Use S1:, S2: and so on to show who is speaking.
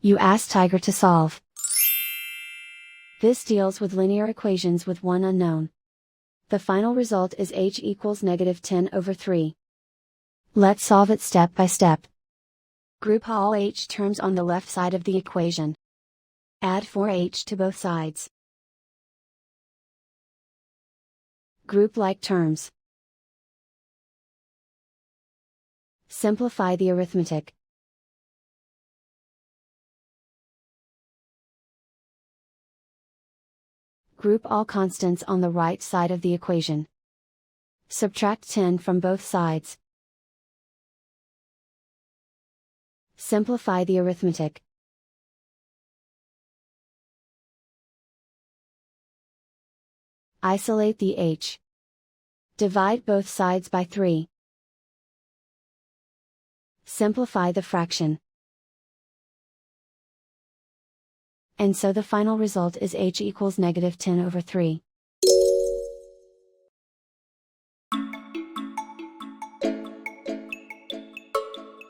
S1: You ask Tiger to solve. This deals with linear equations with one unknown. The final result is h equals -10/3. Let's solve it step by step. Group all h terms on the left side of the equation. Add 4h to both sides. Group like terms. Simplify the arithmetic. Group all constants on the right side of the equation. Subtract 10 from both sides. Simplify the arithmetic. Isolate the h. Divide both sides by 3. Simplify the fraction. And so the final result is h equals -10/3.